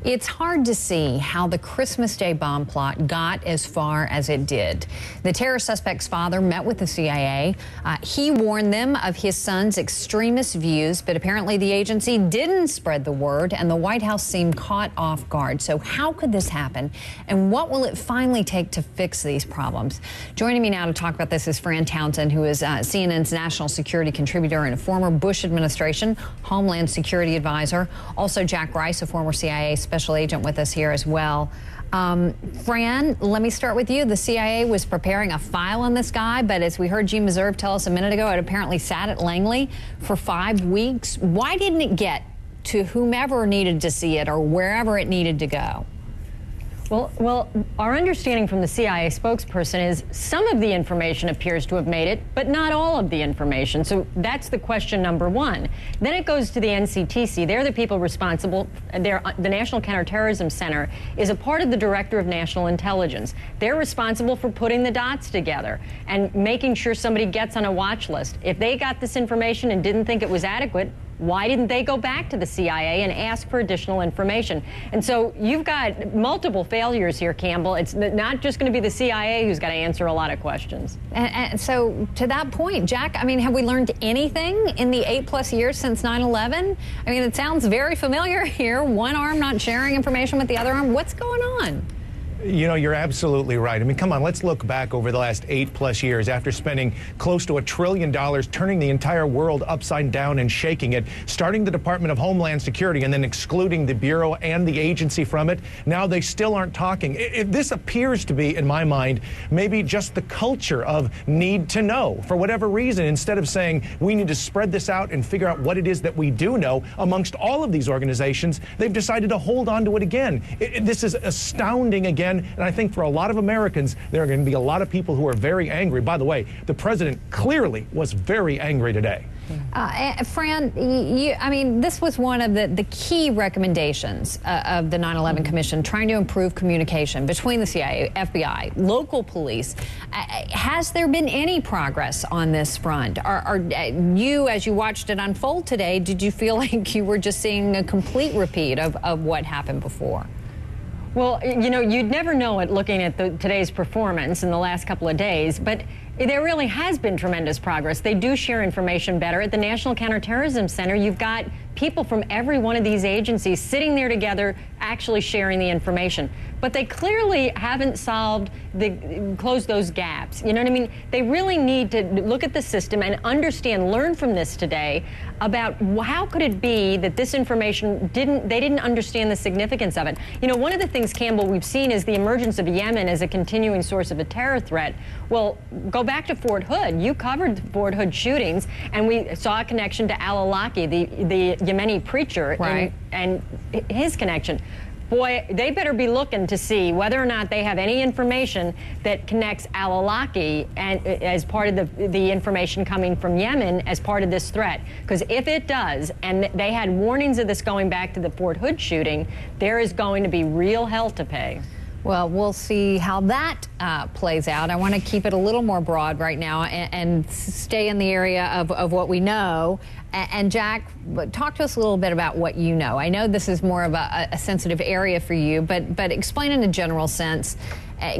It's hard to see how the Christmas Day bomb plot got as far as it did. The terror suspect's father met with the CIA. He warned them of his son's extremist views, but apparently the agency didn't spread the word, and the White House seemed caught off guard. So how could this happen, and what will it finally take to fix these problems? Joining me now to talk about this is Fran Townsend, who is CNN's national security contributor and a former Bush administration Homeland Security advisor. Also, Jack Rice, a former CIA special agent, with us here as well. Fran, let me start with you. The CIA was preparing a file on this guy, but as we heard Gene Meserve tell us a minute ago, it apparently sat at Langley for 5 weeks. Why didn't it get to whomever needed to see it or wherever it needed to go? Well, our understanding from the CIA spokesperson is some of the information appears to have made it, but not all of the information. So that's the question number one. Then it goes to the NCTC. They're the people responsible. The National Counterterrorism Center is a part of the Director of National Intelligence. They're responsible for putting the dots together and making sure somebody gets on a watch list. If they got this information and didn't think it was adequate, why didn't they go back to the CIA and ask for additional information? And so you've got multiple failures here, Campbell. It's not just going to be the CIA who's got to answer a lot of questions. And so to that point, Jack, I mean, have we learned anything in the 8+ years since 9/11? I mean, it sounds very familiar here. One arm not sharing information with the other arm. What's going on? You know, you're absolutely right. I mean, come on, let's look back over the last 8+ years after spending close to $1 trillion, turning the entire world upside down and shaking it, starting the Department of Homeland Security and then excluding the Bureau and the agency from it. Now they still aren't talking. This appears to be, in my mind, maybe just the culture of need to know for whatever reason. Instead of saying we need to spread this out and figure out what it is that we do know amongst all of these organizations, they've decided to hold on to it again. This is astounding again. And I think for a lot of Americans, there are going to be a lot of people who are very angry. By the way, the president clearly was very angry today. Fran, I mean, this was one of the key recommendations of the 9/11 Commission, trying to improve communication between the CIA, FBI, local police. Has there been any progress on this front? You, as you watched it unfold today, did you feel like you were just seeing a complete repeat of what happened before? Well, you know, you'd never know it looking at today's performance in the last couple of days, but there really has been tremendous progress. They do share information better. At the National Counterterrorism Center, you've got people from every one of these agencies sitting there together, actually sharing the information. But they clearly haven't closed those gaps. You know what I mean? They really need to look at the system and understand, learn from this today about how could it be that this information they didn't understand the significance of it. You know, one of the things, Campbell, we've seen is the emergence of Yemen as a continuing source of a terror threat. Well, go back to Fort Hood. You covered the Fort Hood shootings, and we saw a connection to al-Awlaki, the Yemeni preacher, right, and his connection. Boy, they better be looking to see whether or not they have any information that connects al-Awlaki and as part of the information coming from Yemen as part of this threat. Because if it does, and they had warnings of this going back to the Fort Hood shooting, there is going to be real hell to pay. Well, we'll see how that plays out. I want to keep it a little more broad right now and stay in the area of what we know. And Jack, talk to us a little bit about what you know. I know this is more of a sensitive area for you, but explain in a general sense,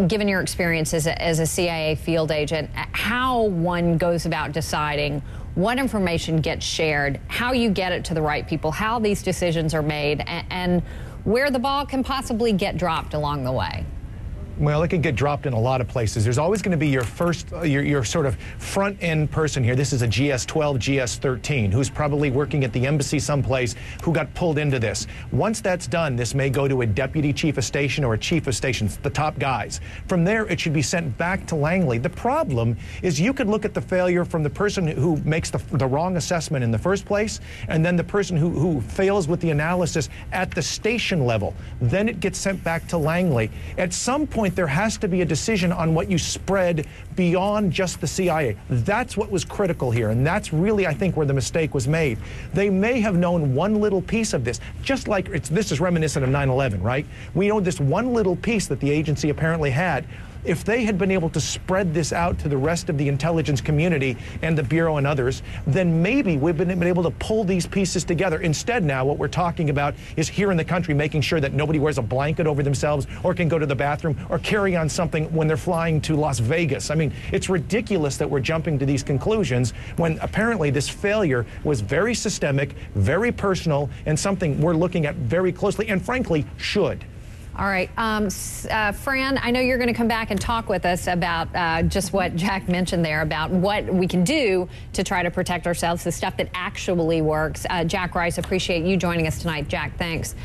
given your experience as a CIA field agent, how one goes about deciding what information gets shared, how you get it to the right people, how these decisions are made, and where the ball can possibly get dropped along the way. Well, it can get dropped in a lot of places. There's always going to be your first, your sort of front-end person here. This is a GS-12, GS-13, who's probably working at the embassy someplace, who got pulled into this. Once that's done, this may go to a deputy chief of station or a chief of station, the top guys. From there, it should be sent back to Langley. The problem is you could look at the failure from the person who makes the wrong assessment in the first place, and then the person who fails with the analysis at the station level. Then it gets sent back to Langley. At some point, there has to be a decision on what you spread beyond just the CIA. That's what was critical here, and that's really, I think, where the mistake was made. They may have known one little piece of this, just like this is reminiscent of 9/11, right? We know this one little piece that the agency apparently had. if they had been able to spread this out to the rest of the intelligence community and the Bureau and others, then maybe we've been able to pull these pieces together. Instead now, what we're talking about is here in the country making sure that nobody wears a blanket over themselves or can go to the bathroom or carry on something when they're flying to Las Vegas. I mean, it's ridiculous that we're jumping to these conclusions when apparently this failure was very systemic, very personal, and something we're looking at very closely and frankly should. All right. Fran, I know you're going to come back and talk with us about just what Jack mentioned there about what we can do to try to protect ourselves, the stuff that actually works. Jack Rice, appreciate you joining us tonight. Jack, thanks.